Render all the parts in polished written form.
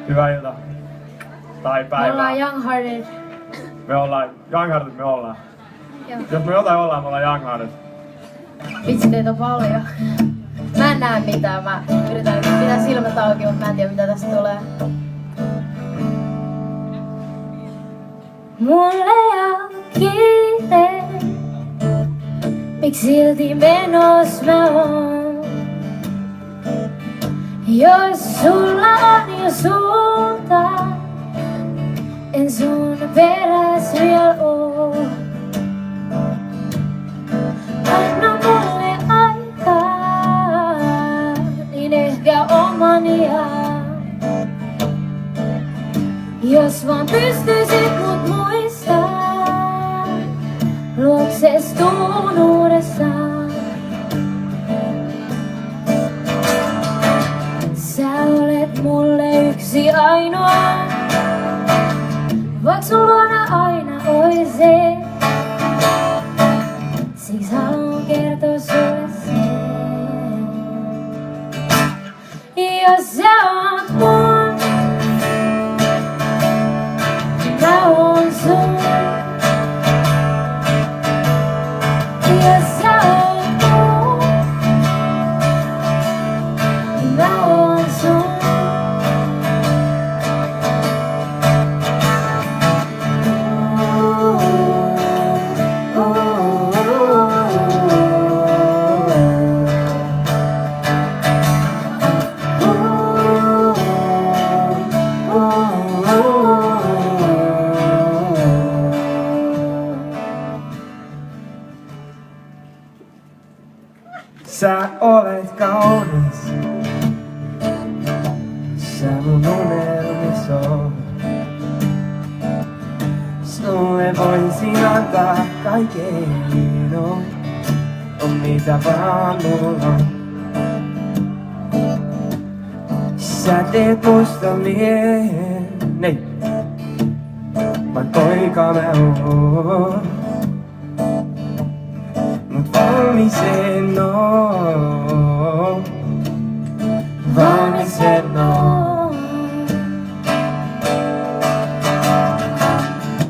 Hyvää iltaa. Tai päivää. Me ollaan Young-Hearted. Me ollaan Young-Hearted, me ollaan. Joo. Jos me jotain ollaan, me ollaan Young-Hearted. Vitsi, teitä on paljon. Mä en näe mitään. Mä yritän pitää silmät auki, mutta mä en tiedä mitä tästä tulee. Mulle on kiire. Miksi silti menos mä oon? Jos sulla on jo suunta, en sun peräs vielä oo. Anna mulle aikaa, niin ehkä omania. Jos vaan pystyisit mut muistaa, luokses tuun uudestaan. Sä olet mulle yksi ainoa, vaik sun luona aina ois se. Siksi haluan kertoa sulle sen. Jos sä oot mun, mä oon sun. Jos sä oot mun, mä oon sun. Sä olet kaunis, sä mun unelmis oot. Sulle voisin antaa kaiken, on mitä vaan mulla on. Sä teet musta miehen, vain poika mä oon. Mut valmis en oo, valmis en oo.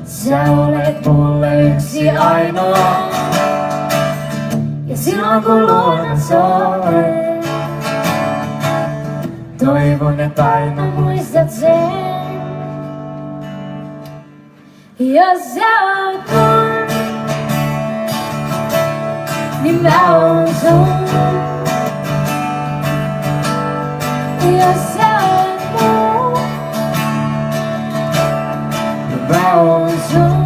Sä olet mulle yksi ainoa, ja silloin kun luona soi, toivon et aina muistat sen. Jos sä oot mun, niin mä oon sun. Jos sä oot mun, niin mä oon sun.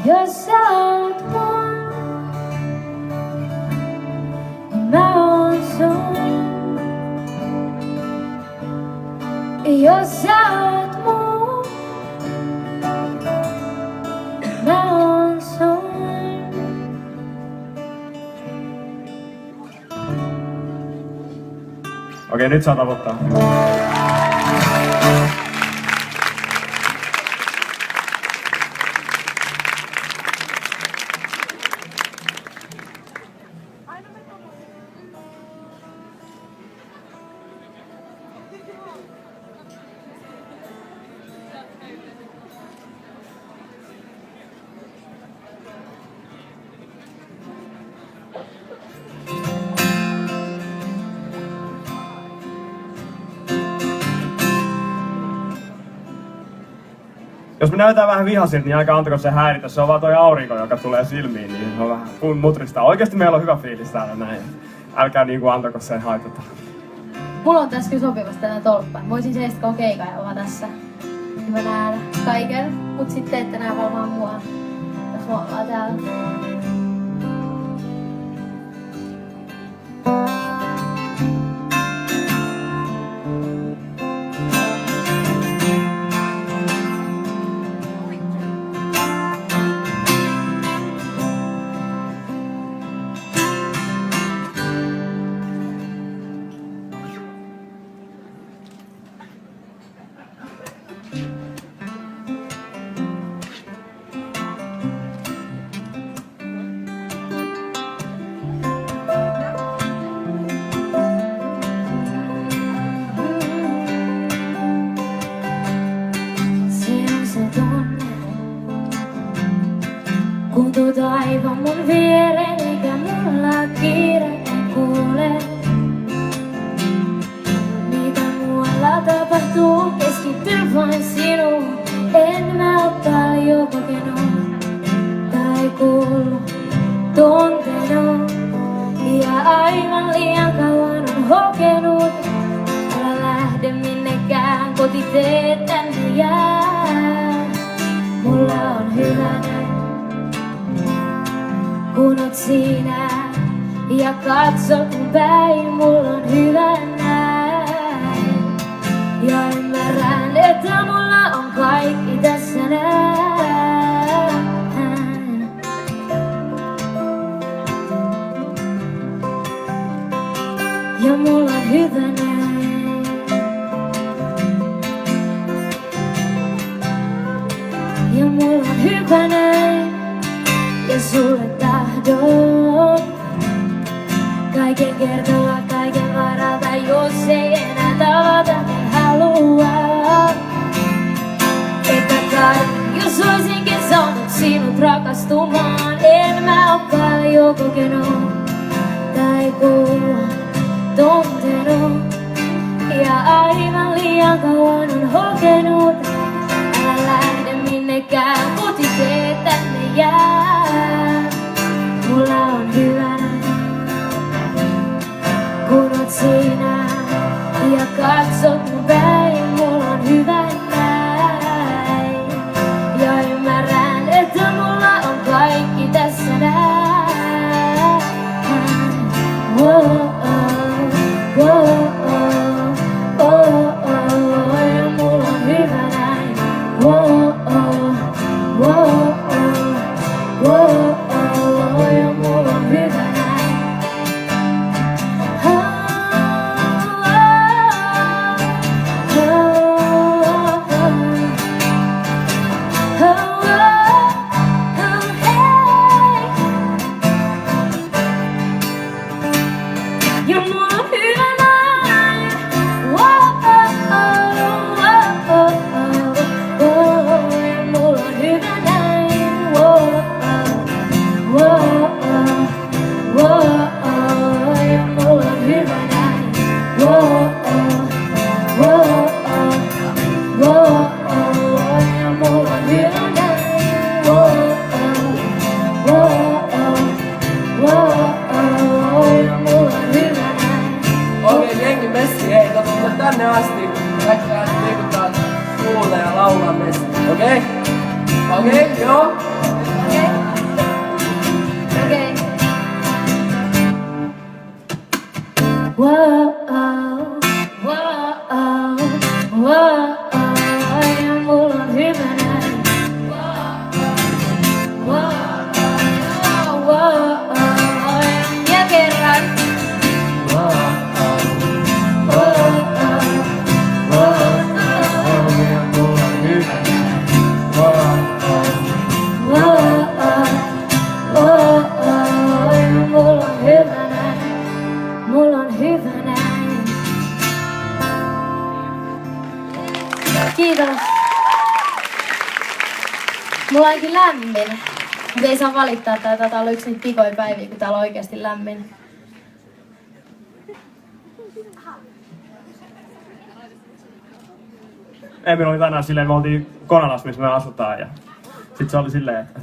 Jos sä oot mun, niin mä oon sun. Jos sä oot mun, mä oon sun. Okei, nyt saa tavoittaa. Jos me näytetään vähän vihasilta, niin älkää antako se häiritä. Se on vaan toi aurinko, joka tulee silmiin, niin se on vähän kun mutristaa. Oikeesti meillä on hyvä fiilis täällä näin. Älkää niinku antako sen haitata. Mulla on tässä kyllä sopivasti tällainen tolppa. Mä voisin seistä koko keikan ja olla tässä. Niin mä näen kaiken, mut sitten ette näe varmaan mua, jos mä ollaan täällä. aivan liian kauan on hokenut. Älä lähde minnekään, kotiteet tänne jää. Mulla on hyvä näin, kun oot siinä ja katsot mun päin. Mulla on hyvä näin ja ymmärrän, että mulla on kaikki tässä näin. Ja mulla on hyvä näin. Ja mulla on hyvä näin. Ja sulle tahdon kaiken kertoa, kaiken varalta, jos ei enää tavata, niin haluaa. Epäkai, jos oisinkin saanut sinut rakastumaan, en mä oo paljon kokenut tai tuntenut. Ja aivan liian kauan on hokenut. Älä lähde minnekään, kotiteet tänne jää. Mulla on hyvä näin, kun oot siinä ja katsot mun päin. Mulla on hyvä näin ja ymmärrän, että mulla on kaikki tässä näin. Whoa. Ja mulla on hyvä näin. Ja mulla on hyvä näin. Ja mulla on hyvä näin. Ja mulla on hyvä näin. Ja mulla on hyvä näin. Ja mulla on hyvä näin. Okei, jengi messi, hei, tule tänne asti. Lähdetään liikutaan suulle ja laulaa messi, okei? Okei, joo? Okay. Whoa, whoa, whoa, ja mulla on hyvä näin. Whoa, ja kerran. Mulla on hyvä näin. Kiitos. Mulla onkin lämmin. Mut ei saa valittaa, että tää on yksi niitä pikoja päiviä, kun täällä on oikeasti lämmin. Emil oli tänään silleen, me oltiin Konalassa, missä me asutaan, ja sit se oli silleen, että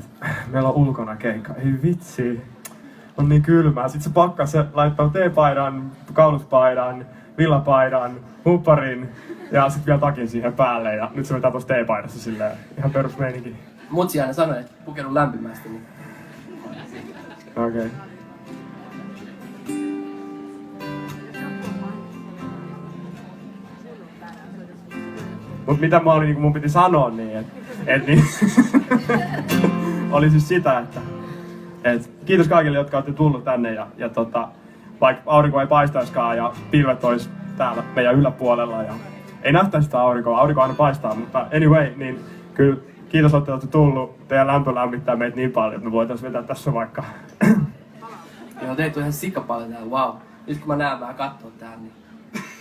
meillä on ulkona keikka. Ei vitsi, on niin kylmää. Sit se pakkas, se laittaa teepaidan, kauluspaidan, villapaidan, hupparin ja sit vielä takin siihen päälle. Ja nyt se vetää tossa teepaidassa silleen, ihan perusmeininki. Mutsi aina sanoi, että pukeudu lämpimästi. Niin. Okei. Okay. Mut mitä mä olin, niin mun piti sanoa niin, niin oli siis sitä, että kiitos kaikille, jotka olette tullut tänne ja vaikka aurinko ei paistaiskaan ja pilvet ois täällä meidän yläpuolella ja ei nähtäisi sitä aurinko aina paistaa, mutta anyway, niin kyllä kiitos, että olette tullut. Teidän lämpö lämmittää meitä niin paljon, että me voitais vetää tässä vaikka. Joo, teitä on ihan sikapaljon täällä, wow. Nyt kun mä näen vähän kattoo täällä, niin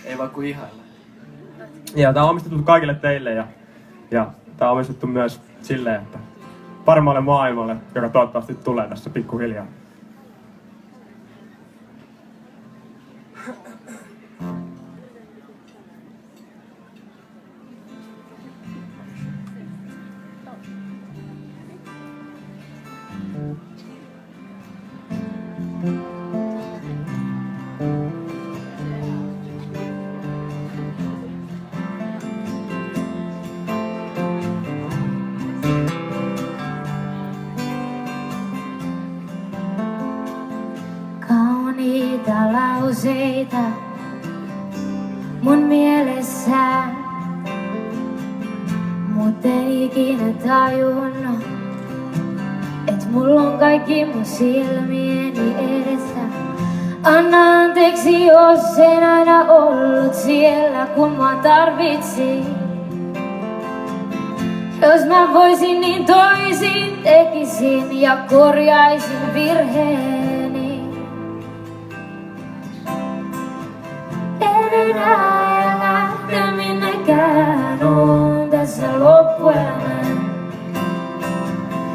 ei voi kuin ihailla. Ja tää on omistettu kaikille teille ja tää on omistettu myös silleen, että paremmalle maailmalle, joka toivottavasti tulee tässä pikkuhiljaa. niitä lauseita mun mielessä, mut en ikinä tajunnut, et mulla on kaikki mun silmieni edessä. Anna anteeksi, jos en aina ollut siellä, kun mä tarvitsin. Jos mä voisin, niin toisin tekisin ja korjaisin virheeni. En enää lähde minnekään, on tässä loppuelämän.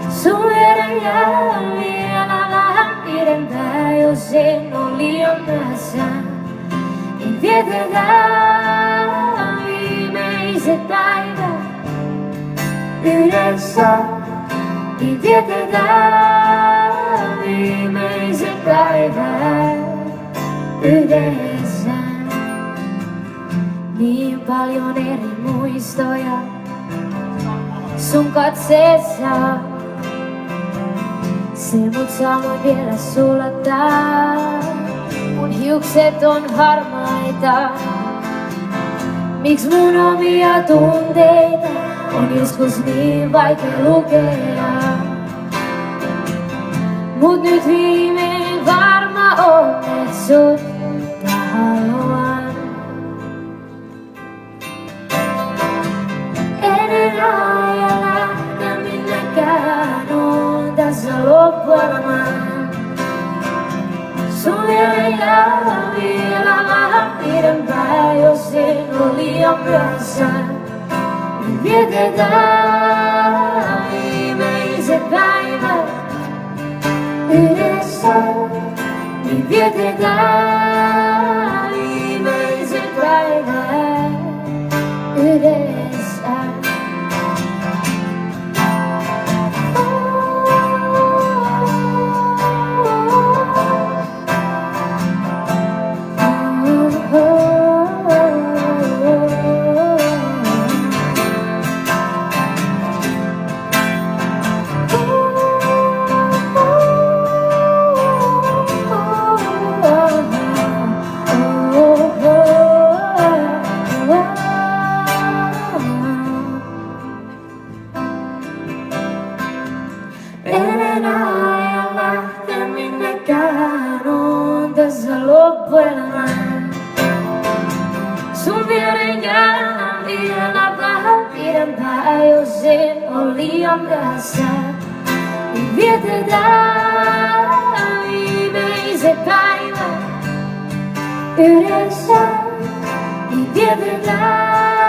Sun veren jää vielä vähän pidempään, jos en oo liian myöhässä. Niin vietetään viimeiset päivät yhdessä. Niin vietetään viimeiset päivät yhdessä. Niin paljon eri muistoja sun katseessa. Se mut samoin vielä sulattaa. Mun hiukset on harmaita. Miks mun omia tunteita on joskus niin vaikea lukea? Mut nyt viimein varma on, et sut mä haluan. En enää lähde minnekään, on tässä loppuelämän. Sun jää vielä vähän pidempään, jos en oo liian myöhässä. Niin vietetään viimeiset päivät yhdessä. Niin vietetään viimeiset päivät yhdessä. En enää lähde minnekään, on tässä loppuelämän. Sun viereen jää vielä vähän pidempään, jos en oo liian myöhässä. Niin vietetään viimeiset päivät yhdessä. Niin vietetään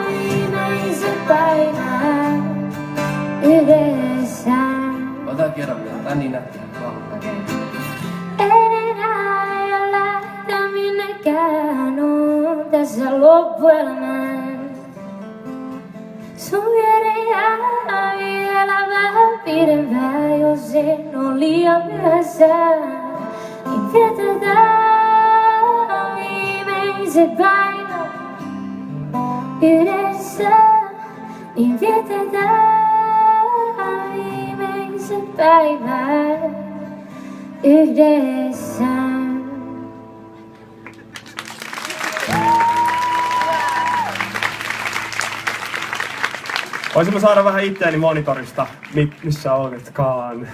viimeiset päivät yhdessä. Ota kerran vielä, tää niin nätti. En enää lähde minnekään, on tässä loppuelämän. Sun viereen jää vielä vähän pidempään, jos en oo liian myöhässä. Niin vietetään viimeiset päivät yhdessä. Niin vietetään viimeiset päivät yhdessä. Voisimme saada vähän itteeni monitorista, missä oletkaan.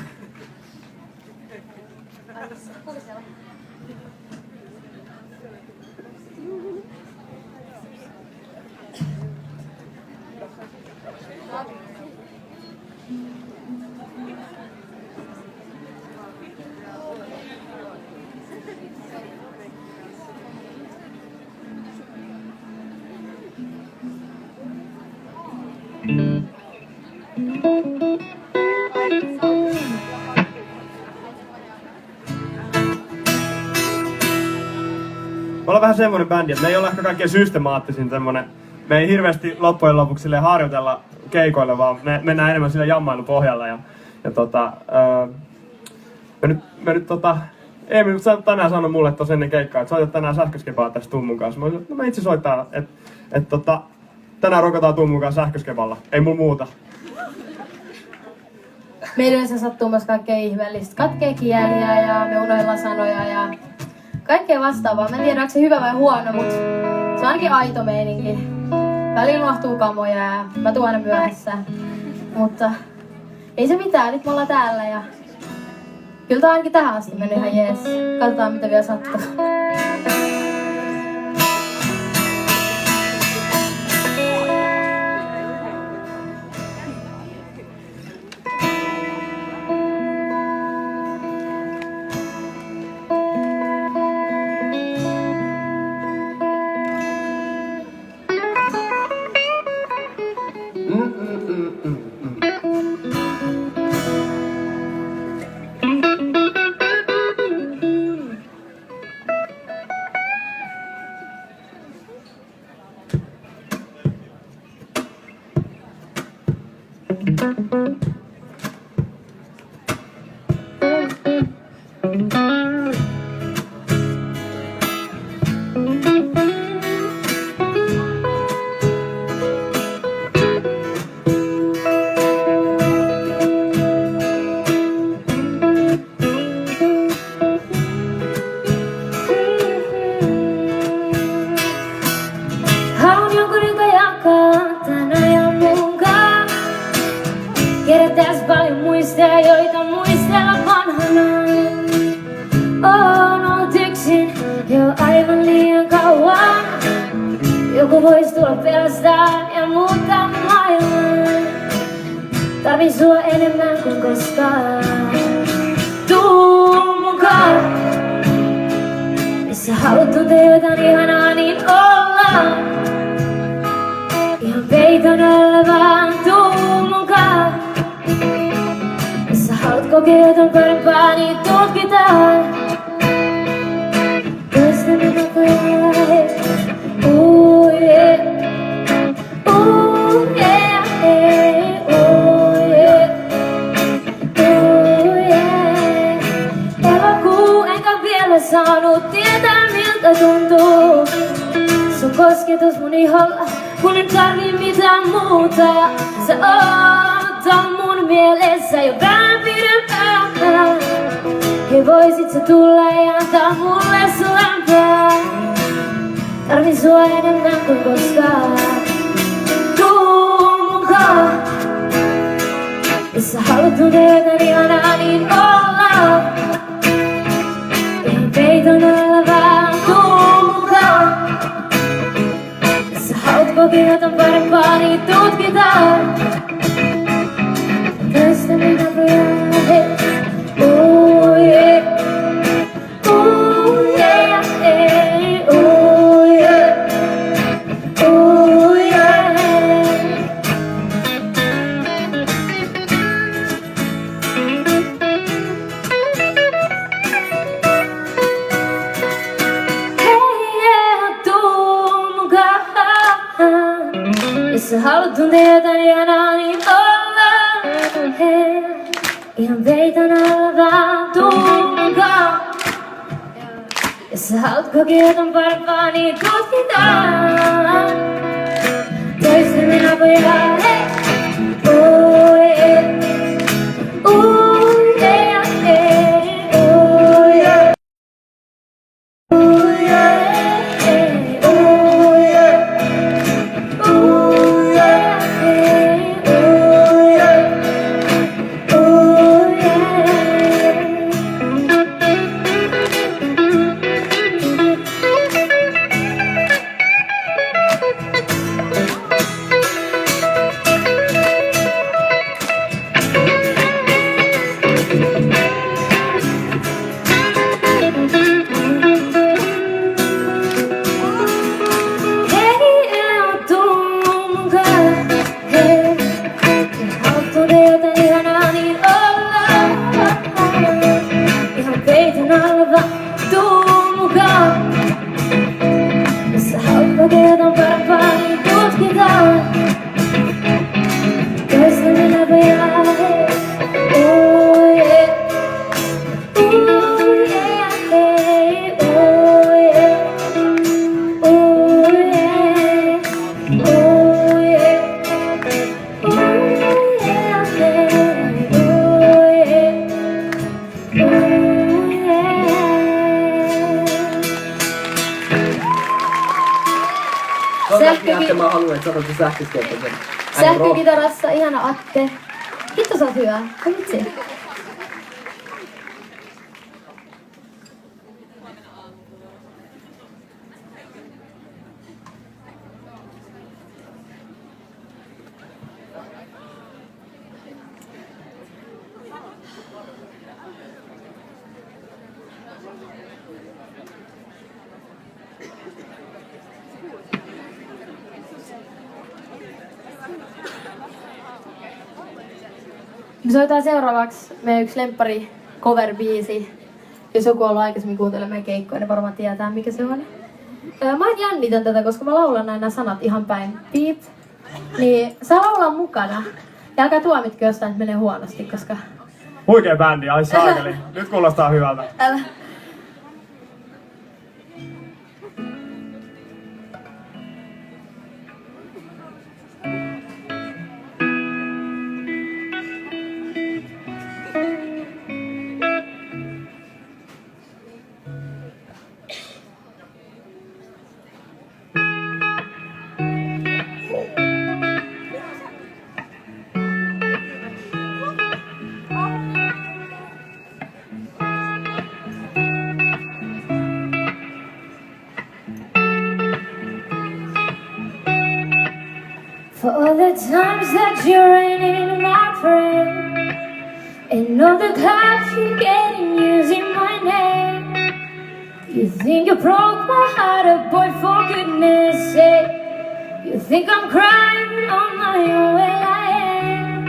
Me ollaan vähän semmonen bändi, että me ei olla ehkä kaikkein systemaattisin semmonen. Me ei hirveästi loppujen lopuksi harjoitella keikoille, vaan me mennään enemmän sillä jammailupohjalla. Eemi tänään sanoi mulle tossa ennen keikkaa, että soitat tänään sähköskepaa tässä Tummun kanssa. Mä sanoin, no mä itse soittaa, että tänään rokataan Tummun kanssa sähköskepalla. Ei mulla muuta. Meillä yleensä sattuu myös kaikkea ihmeellistä. Katkee kieliä ja me unohdellaan sanoja ja kaikkea vastaavaa. Mä en tiedä, onko se hyvä vai huono, mutta se on ainakin aito meininki. Välillä unohtuu kamoja ja mä tuon aina myöhässä. Mutta ei se mitään, nyt me ollaan täällä ja kyllä tää on ainakin tähän asti mennyt ihan jees. Katsotaan mitä vielä sattuu. Haluan jonkun, joka jakaa tän ajan munkaan. Kerätäis paljon muistoja, joita muistella vanhana. Oon ollut yksin jo aivan liian kauan. Joku vois tulla pelastaa ja muuttaa maailman. Tarvin sua enemmän kuin koskaan. Tuu mukaan. Missä haluat tuntea jotain ihanaa, niin ollaan. Ihan peiton alla vaan tuu mukaan. Missä haluat kokea jotain parempaa, niin tutkitaan. Toistemme näköjään. Ooh yeah. Ooh yeah. Ooh yeah. Ooh yeah. Elokuu enkä vielä saanut tietää miltä tuntuu. Sun kosketus mun iholla, kun en tarvii mitään muuta. Sä oot mun mielessä jo vähän pidempään. Hei voisit sä tulla ja antaa mulle sun lämpöä. Tarvin sua enemmän kuin koskaan. Tuu mukaan. Jos sä haluat tuntea jotain ihanaa, niin ollaan. Ihan peiton alla vaan tuu mukaan. Jos sä haluat kokea jotain parempaa, niin tutkitaan. Toistemme näköjään. Ooh yeah. Ooh yeah. Ooh yeah. Ooh yeah. Hey yeah, tuu mukaan. Jos sä haluat tuntea jotain ihanaa, niin ollaan. Hey. Ihan peiton alla vaan tuu mukaan. Jos sä haluat kokea jotain parempaa, niin tutkitaan. Toistemme näköjään. Ooh yeah. Ooh yeah. Ooh yeah. Ooh yeah. Ooh yeah. Ooh yeah. Ooh yeah. Ooh yeah. Mä haluan, että sanot se sähköskeittäjä. Sähkökitarassa ihana Atte. Hitto sä oot hyvä. Vitsi. Me soitetaan seuraavaksi meidän yksi lemppari cover-biisi. Jos joku on ollut aikaisemmin kuuntelemaan meidän keikkoja, ne varmaan tietää mikä se on. Mä jännitän tätä, koska mä laulan nämä sanat ihan päin piip. Niin saa laulaa mukana. Ja älkää tuomitko jostain, että menee huonosti, koska... Huikea bändi, ai saakeli. Nyt kuulostaa hyvältä. Älä. For all the times that you ran into my friend, and all the times you getting using my name. You think you broke my heart up, boy, for goodness sake. You think I'm crying on my own, well I am.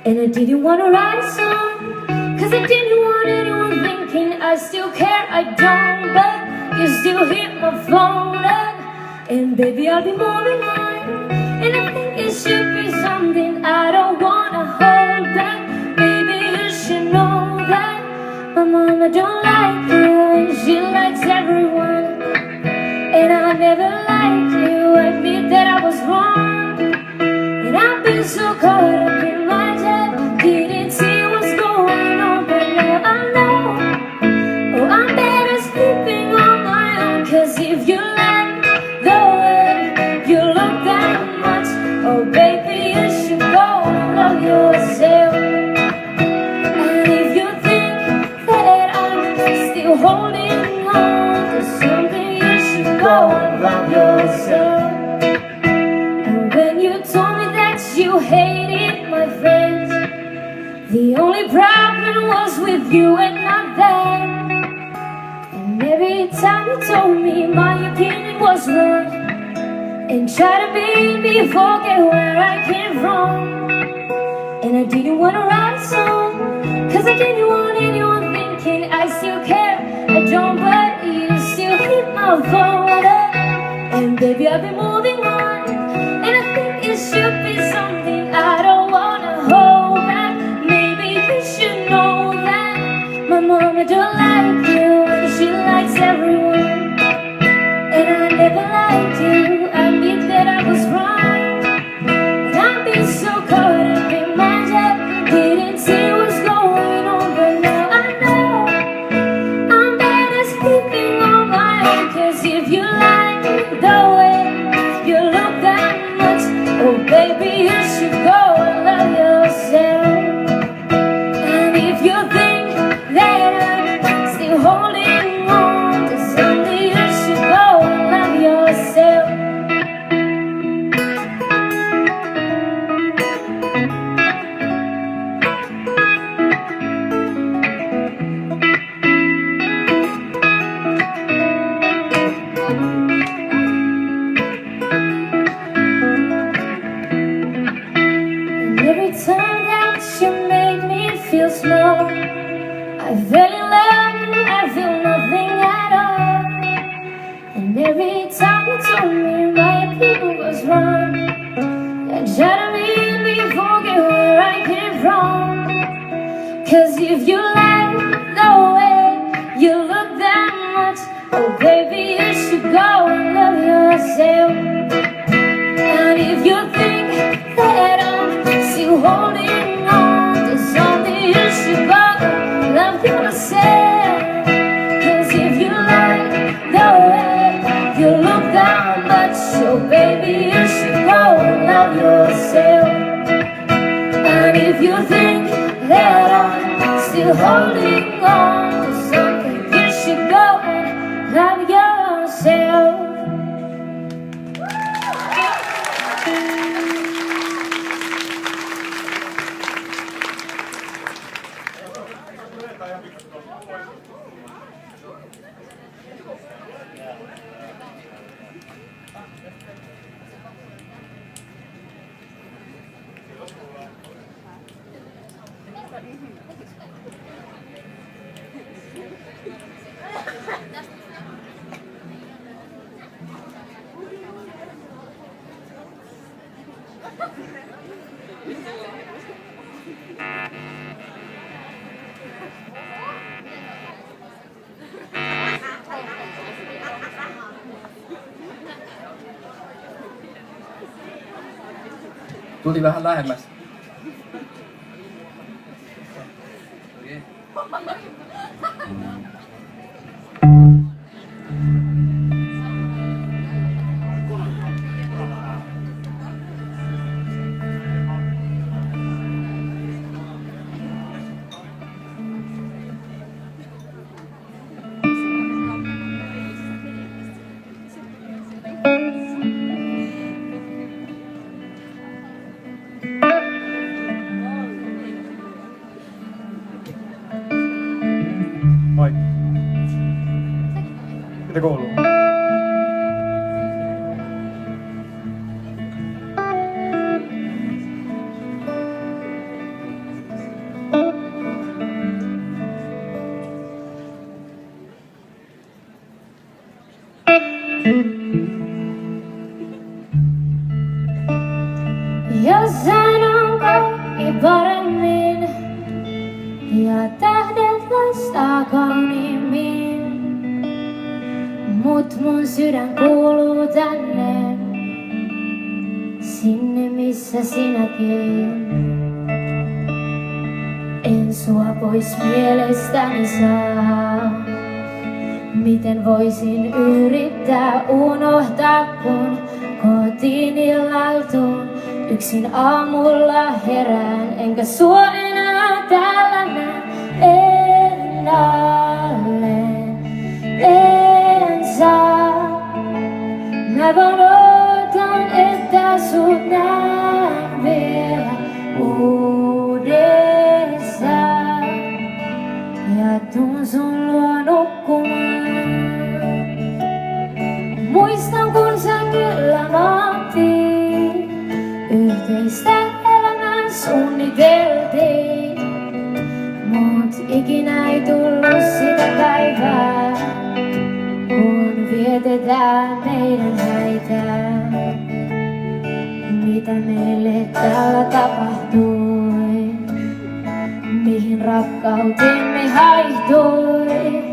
And I didn't want to write a song, cause I didn't want anyone thinking I still care, I don't. But you still hit my phone up, and baby I'll be moving on. And I think it should be something I don't wanna hold back. Baby, you should know that my mama don't like you and she likes everyone. And I never liked you, admit that I was wrong. And I've been so caught up in my head, didn't see what's going on, but now I know. Oh, I'm better sleeping on my own, cause if you like the way you look that much, oh baby, you should go and love yourself. And if you think that I'm still holding on to something, you should go and love yourself. And when you told me that you hated my friends, the only problem was with you and not them. And every time you told me my opinion was wrong, and try to make me forget where I came from. And I didn't want to write a song, cause I didn't want anyone thinking I still care, I don't. But you still hit my phone up, and baby I've been moving on. And I think it should be something I don't wanna hold back. Maybe you should know that my mama don't like you and she likes everyone. And I never liked you, admit that I was wrong. And I've been so caught up in my head, didn't see what's going on, but now I know I'm better sleeping on my own. Cause if you like the way you look that much, oh baby, you should go and love yourself. And if you think that I'm still holding on to something, you should go and love yourself. And every time that you made me feel small, I fell in love, I feel nothing at all. And every time you told me my opinion was wrong, and tried to make me forget where I came from. Cause if you like the way you look that much, oh baby, you should go and love yourself. And if you think that I'm still holding on to something, you should go and love yourself. Cause if you like the way you look that much, oh baby, You're holding on to something. You should go and love yourself. Tuli vähän lähemmäs. Moi. Mitä kuuluu? Jossain on kaikki paremmin ja tähdet loistaa kauniimmin. Mut mun sydän kuuluu tänne, sinne missä sinäkin. En sua pois mielestäni saa. Miten voisin yrittää unohtaa, kun kotiin illaltuun yksin aamulla herään, enkä sua enää täällä näe ennalleen. En saa, mä vaan ootan, että sut näen vielä uudestaan ja tuun sun luo nukkumaan. Muistan kun sängyllä maattiin, yhteistä elämää suunniteltiin. Mut ikinä ei tullut sitä päivää, kun vietetään meidän häitä. Mitä meille täällä tapahtui, mihin rakkautemme haihtui.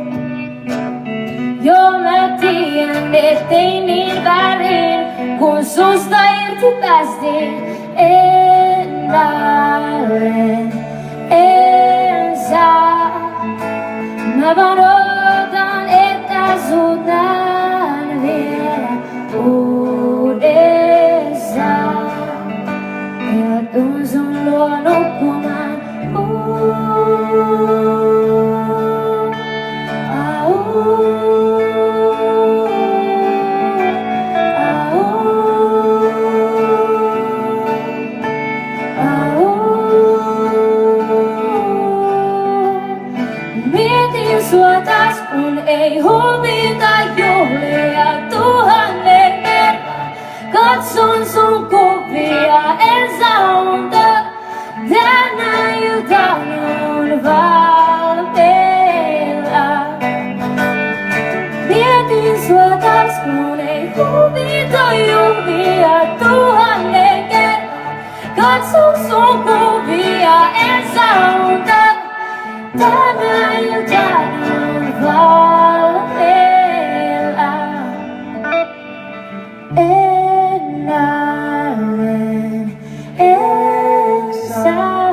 Joo mä tiedän, ettei niin väärin, kun susta irti päästiin ennalleen. En saa, mä vaan ootan, että sut näen vielä uudestaan ja tuun sun luo nukkumaan. Mietin sua taas, kun ei huvita juhlia tuhannen kerran. Katson sun kuvia, en saa unta. Tänä iltana on valmiilla. Mietin sua taas, kun ei huvita juhlia tuhannen kerran. Katson sun kuvia, en saa unta. Tänä iltana on valmiilla. Ennalleen en saa.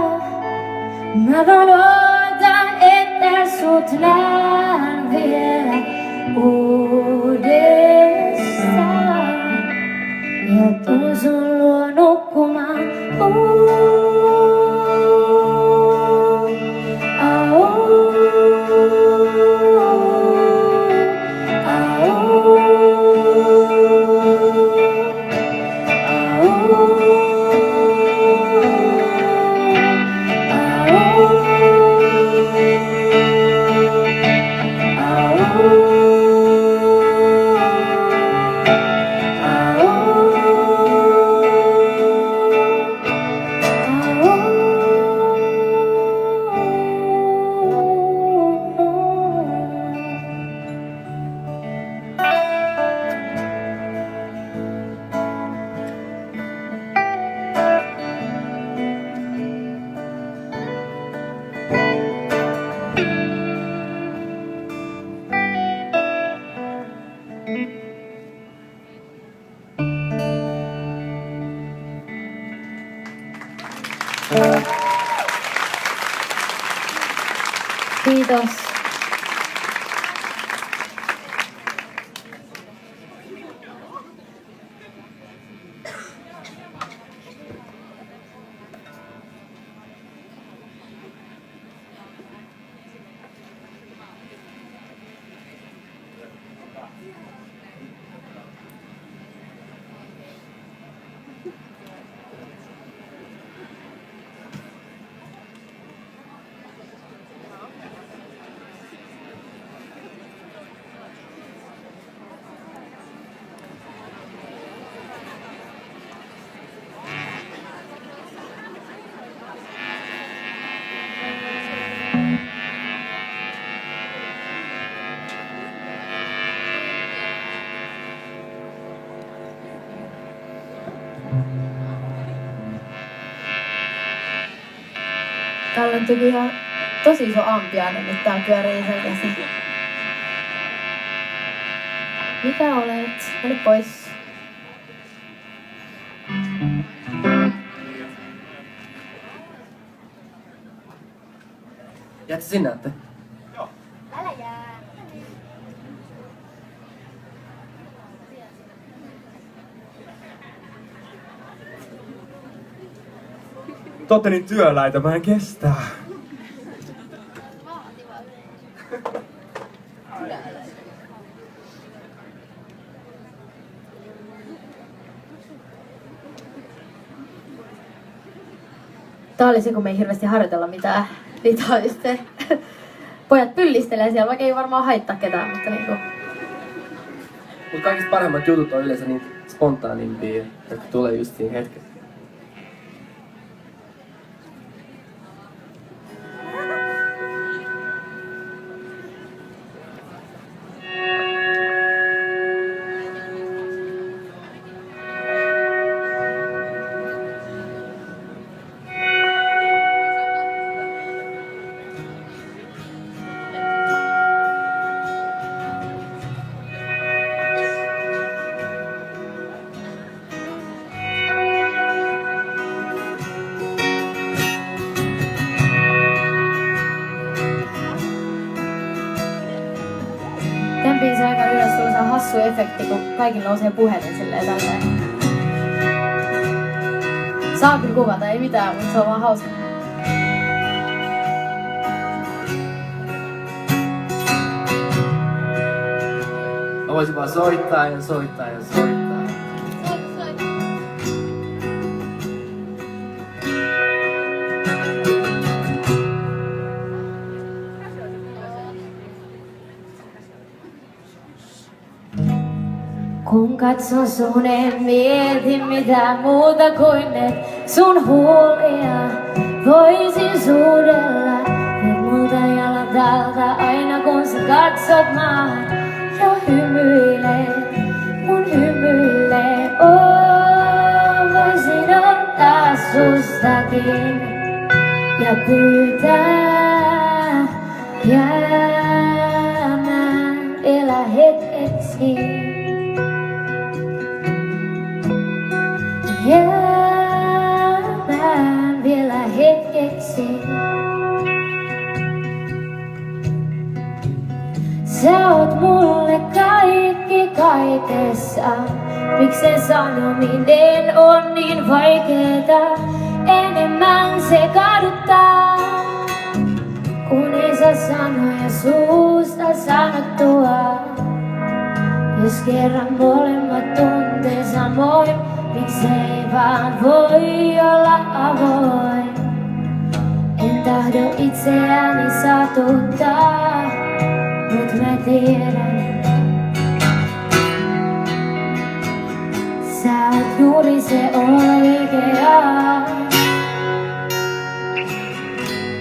Mä vaan ootan, että sut näen vielä uudestaan ja tuun sun luo nukkumaan. Oh. Kiitos. Täällä on tyyli ihan tosi iso ampiainen, nyt täällä pyörii selkeästi. Mitä olet? Mene pois. Jäätkö sinne, Atte? Älä jää. Te ootte niin työläitä, mä en kestä. Tää oli se, kun me ei hirveästi harjoitella mitään. Niin tää oli sitten... Pojat pyllistelee siellä, vaikka ei varmaan haittaa ketään, mutta niinku... Mut kaikista parhaimmat jutut on yleensä niitä spontaanimpia, jotka tulee just siinä hetkessä. Tän biisin aikana yleensä tulee se hassu efekti, kun kaikilla nousee puhelin silleen tälleen. Saa kyllä kuvata, ei mitään, mutta se on vaan hauska. Mä voisin vaan soittaa ja soittaa ja soittaa. Kun katson sun en mieti mitään muuta kuin ne sun huulia. Voisin suudella nyt multa jalat alta aina kun sä katsot maahan ja hymyilet, mun hymyilee. Voisin ottaa sustakin ja pyytää jäämään vielä hetkeksi. Jäämään vielä hetkeksi. Sä oot mulle kaikki kaikessa. Miksen sanominen on niin vaikeeta. Enemmän se kaduttaa, kun ei saa sanoja suusta sanottua. Jos kerran molemmat tuntee samoin, miksei vaan voi olla avoin. En tahdo itseäni satuttaa, mut mä tiedän. Sä oot juuri se oikea.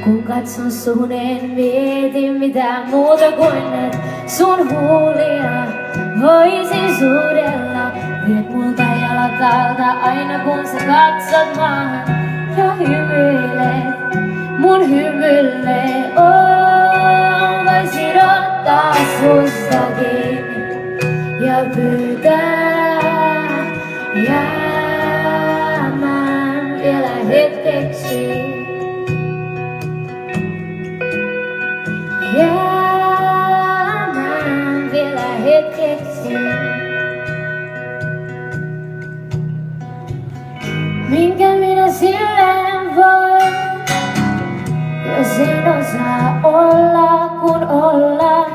Kun katson sun en mieti mitään muuta kuin ne sun huulia. Voisin suudella, viet multa jalat alta aina kun sä katsot maahan ja hymyilet, mun hymyilee. Voisin ottaa susta kiinni ja pyytää jäämään vielä hetkeksi. hetkeksi. Minkä minä silleen voin, jos en osaa olla kun ollaan.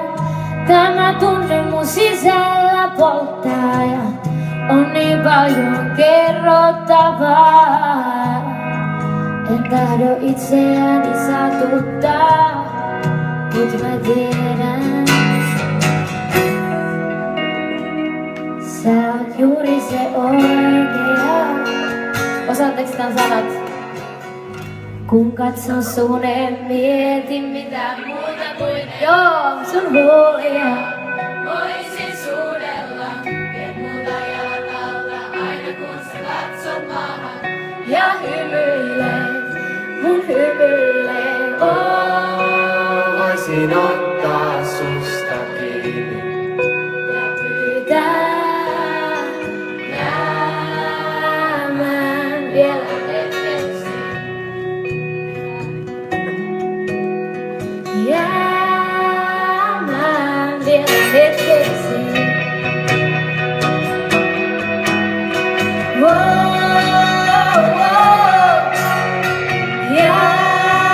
Tämä tunne mun sisällä polttaa ja on niin paljon kerrottavaa. En tahdo itseäni satuttaa, mut mä tiedän. Sä oot juuri se oikea. Osaatteko tämän sanat? Kun katson sun en mieti mitään muuta kuin Joo, sun huulia. voisin suudella. Vien multa jalan alta aina kun sä katsot maahan. Ja hymyilet, Mun hymyille Voisin ottaa susta kiinni. ja pyytää jäämään vielä hetkeksi. Jäämään vielä hetkeksi.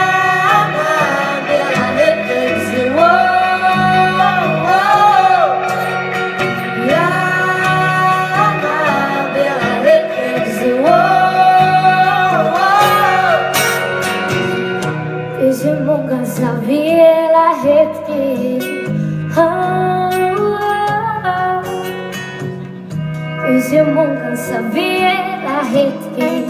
Jäämään vielä hetkeksi. Jäämään vielä hetkeksi. Pysy mun kanssa vielä hetki. Pysy mun kanssa vielä hetki.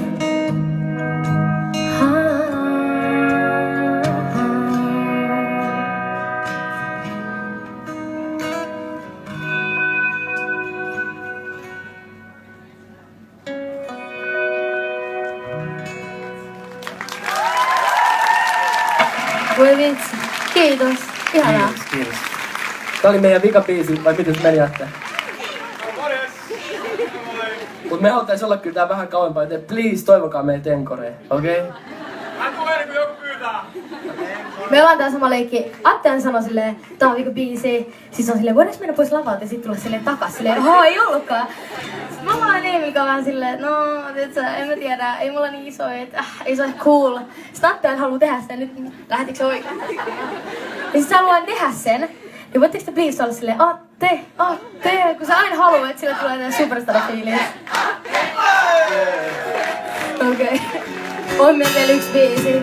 voi vitsi. Kiitos. Ihanaa. Kiitos. Tää oli meidän vikabiisi, vai miten se meni jättää? Mut me halutais olla kyllä tää vähän kauempaa, joten please toivokaa meitä enkoreen, okei? Okay? Hän tulee kun joku pyytää. Me ollaan tää sama leikki. Atte sanoi silleen, tää on viikon biisi. Siis on silleen, voidaanko mennä pois lavalta ja sit tulla silleen takas silleen, ei ollutkaan. Sit mä ollaan Emilkaan vähän silleen, no tiiätsä, en mä tiedä, ei mulla niin iso, että ei se ole cool. Sitten Atte haluu tehdä sen, nyt lähtikö se oikein? Ja sit sä haluan tehdä sen, niin voitteko te please olla silleen, Atte, kun sä aina haluat, että sille tulee tää superstar-fiilis. Okei. On meillä vielä yksi biisi.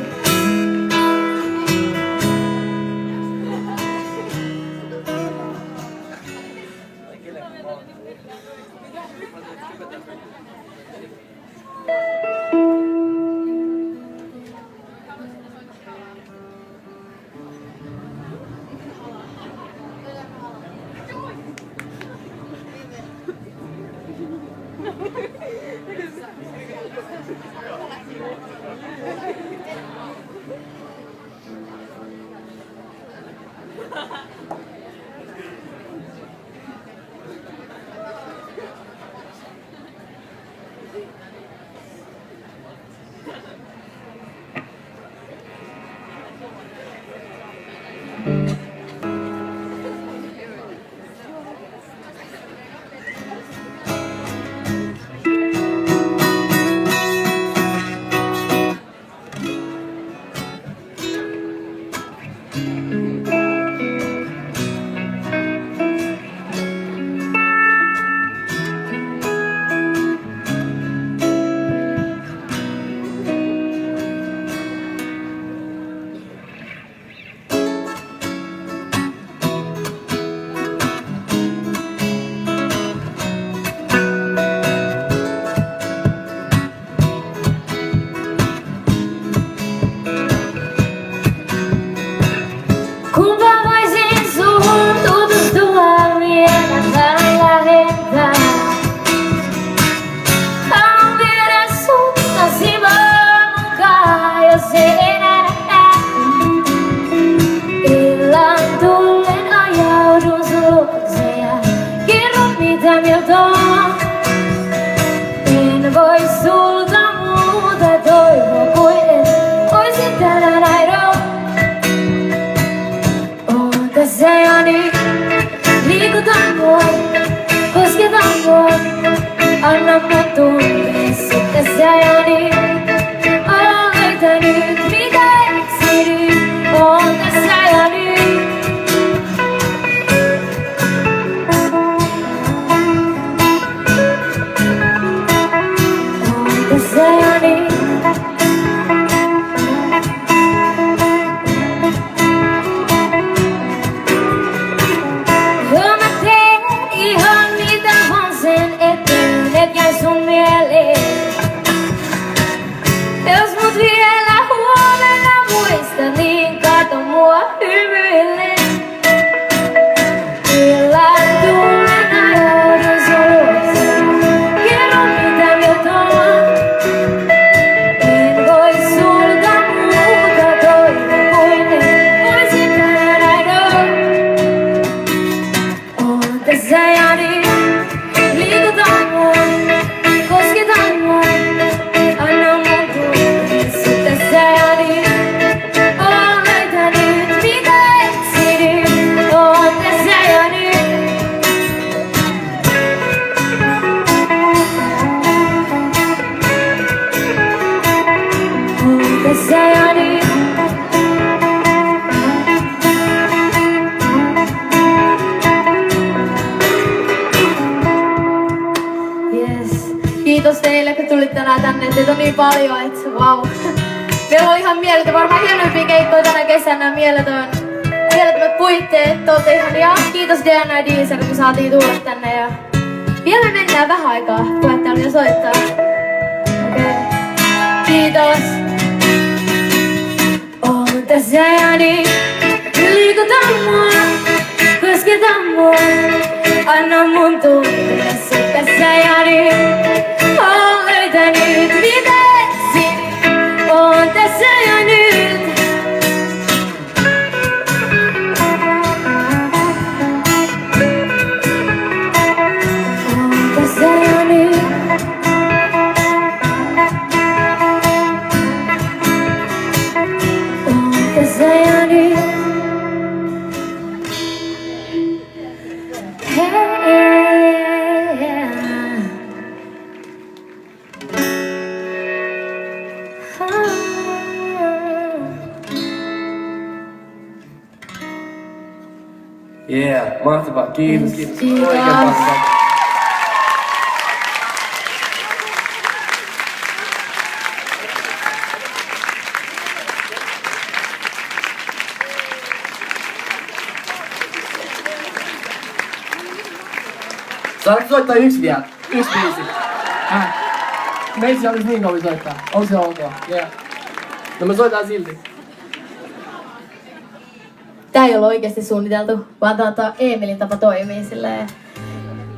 Liikutaan mua sä niin liikutaan mua, kosketaan mua. Anna mun tuntea sut tässä niin. Oon löytänyt mitä etsin, oon tässä ja nyt. Oon tässä ja nyt. Kiitos teille, kun tulitte tänään tänne. Teitä on niin paljon, että vau. Meillä oli ihan mieletön, varmaan hienoimpia keikkoja tänä kesänä. Mielettömät puitteet, te ootte ihania. Kiitos Diana ja Diesel, kun saatiin tulla tänne. Ja vielä mennään vähän aikaa, kun ette vielä soittaa. Okei. Kiitos. Oon tässä ja niin. Liikutaan mua, kosketaan mua. Anna mun tuntea sut tässä ja niin. Oon löytänyt mitä etsin, oon tässä ja nyt. Oon tässä ja nyt. Oon tässä ja nyt. Yeah, mahtavaa. Kiitos. Kiitos. Oikein paljon. Saanko soittaa yksi vielä? Yksi biisi. Meitsi olisi niin kovin soittaa. On se ok? Yeah. No me soitetaan silti. Tää ei ole oikeasti suunniteltu, vaan tää on Emilin tapa toimia silleen.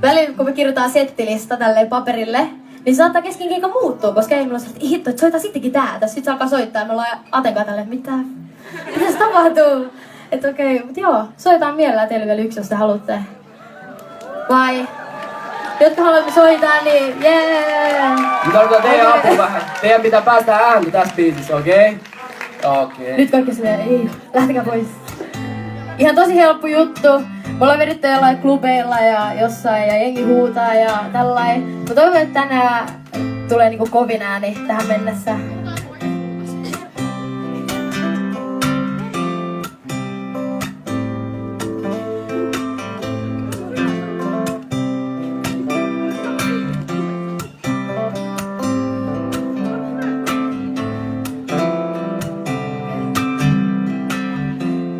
Välillä kun me kirjoitetaan settilista tälleen paperille, niin saattaa kesken keikka muuttua, koska Emil on sanonut, että hitto, että soita sittenkin tää. Sitten se alkaa soittaa ja me ollaan Atenkaan tälleen, mitä se tapahtuu? Että okei, mutta joo, soitaan mielellään teille vielä yksi, jos te haluatte. Vai? Jotka haluamme soittaa, niin jee! Me tarvitaan teidän apua vähän. Teidän pitää päästä ääntä tässä biisissä, okei? Okei. Nyt kaikki silleen, ei, lähtekää pois. Ihan tosi helppo juttu. Me ollaan vedetty jollain klubeilla ja jossain ja jengi huutaa ja tällain. Mä toivon, että tänään tulee niinku kovin ääni tähän mennessä.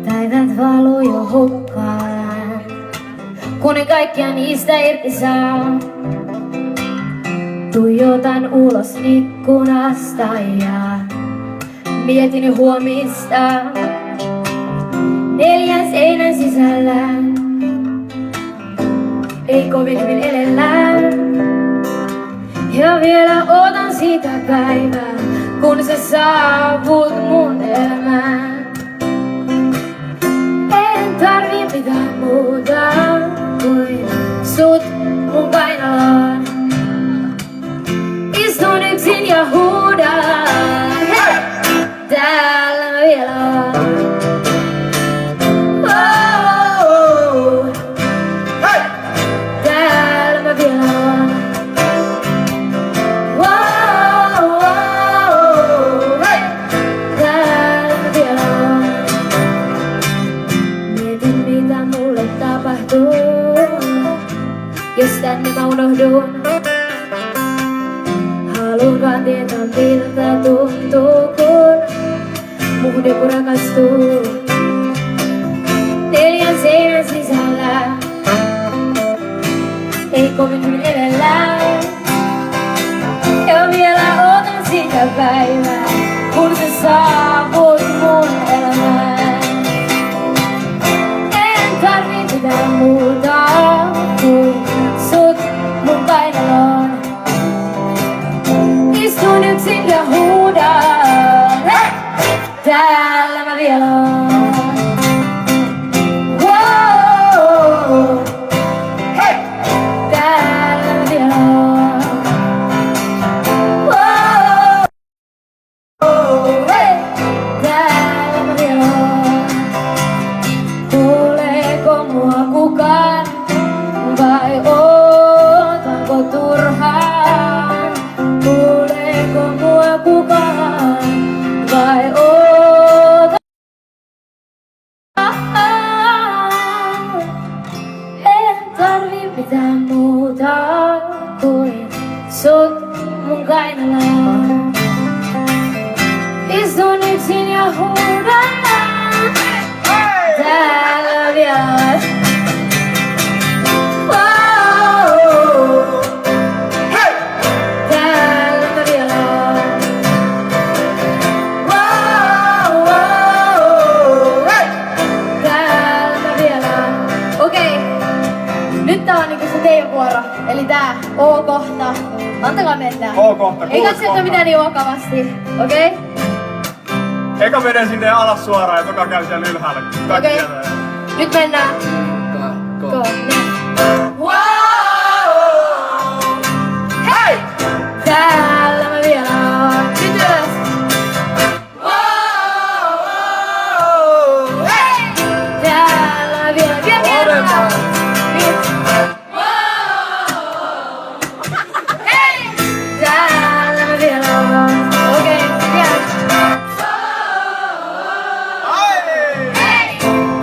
Päivät valuu jo hukkaan, kun en kaikkia niistä irti saa. Tuijotan ulos ikkunasta ja mietin huomista. 4 seinän sisällä ei kovin hyvin elellään. Ja vielä odotan sitä päivää, kun sä saavut mun elämään. En tarvii mitään muuta kuin sut mun kainalaan. Istun yksin ja huudan, hei! Täällä mä vielä oon. Oh, hei! Täällä mä vielä oon. Oh, hei! Täällä mä vielä oon. Mietin mitä mulle tapahtuu, jos tänne mä unohdun. Haluan vaan tietää miltä tuntuu, kun muhun joku rakastuu. 4 seinän sisällä ei kovin hyvin elellään. Ja vielä odotan sitä päivää, kun sä saavut mun elämään. En tarvii mitään muuta kuin sut mun kainaloon. Istun yksin ja huudan, hei! Täällä mä vielä oon. Wow, hei! painellaan. Istun yksin ja huudellaan. Täällä vielä. Wow. Täällä mä vielä oon. Wow, wow. Täällä mä vielä oon. Okei. Nyt tää on niinku se teidän vuoro. Eli tää O-kohta. Antakaa mennä. O-kohta, Ei katsota mitään niin vakavasti. Okei? Eka menee sinne alas suoraan ja toka käy siellä ylhäällä. Okei. Nyt mennään. Go. Wow! Hei! Täällä mä vielä oon. Nyt ylös. Wow! Hei! Täällä mä vielä. Vielä kerran. Nyt. Hei! Täällä mä vielä oon. Okei, vielä.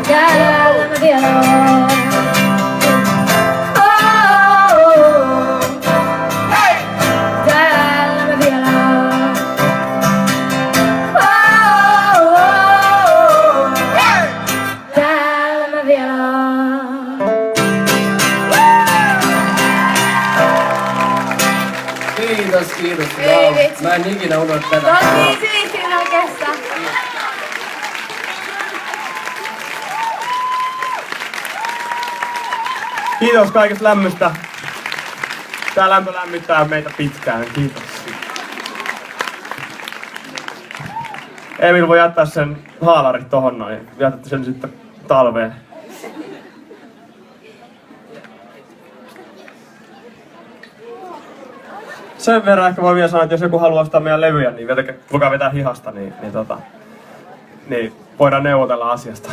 Täällä mä vielä oon. Täällä mä vielä oon. Täällä mä vielä oon. Kiitos. Ei Wow. vitsi. Mä en ikinä unohda tätä. Tää on niin siistiä oikeastaan. Kiitos kaikesta lämmöstä. Tää lämpö lämmittää meitä pitkään. Kiitos. Emil voi jättää sen haalarit tohon noin. Jätätte sen sitten talveen. Sen verran ehkä voi vielä sanoa, että jos joku haluaa ostaa meidän levyjä, niin voikaa vetää hihasta, niin voidaan neuvotella asiasta.